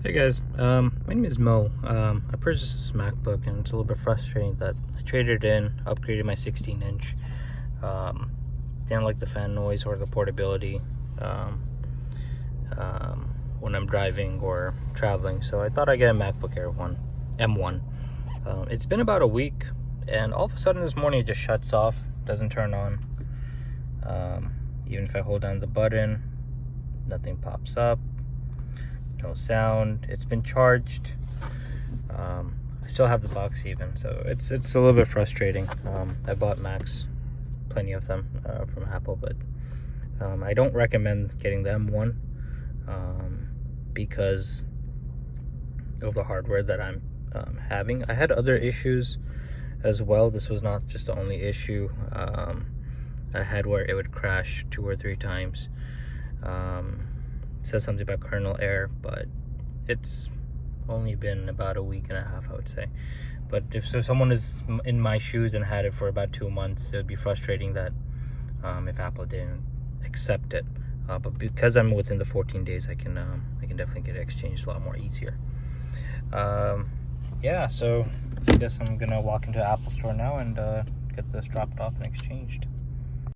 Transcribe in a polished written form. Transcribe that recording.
Hey guys, my name is Mo. I purchased this MacBook and it's a little bit frustrating that I traded in, upgraded my 16-inch. Didn't like the fan noise or the portability when I'm driving or traveling, so I thought I'd get a MacBook Air M1. It's been about a week, and all of a sudden this morning it just shuts off, doesn't turn on. Even if I hold down the button, nothing pops up. No sound. It's been charged. I still have the box even, so it's a little bit frustrating. I bought Macs, plenty of them from Apple, but I don't recommend getting the M1 because of the hardware that I'm having. I had other issues as well. This was not just the only issue. I had where it would crash 2 or 3 times. It says something about kernel error, but it's only been about a week and a half, I would say. But if someone is in my shoes and had it for about 2 months, it would be frustrating that if Apple didn't accept it. But because I'm within the 14 days, I can definitely get it exchanged a lot more easier. Yeah, so I guess I'm gonna walk into the Apple store now and get this dropped off and exchanged.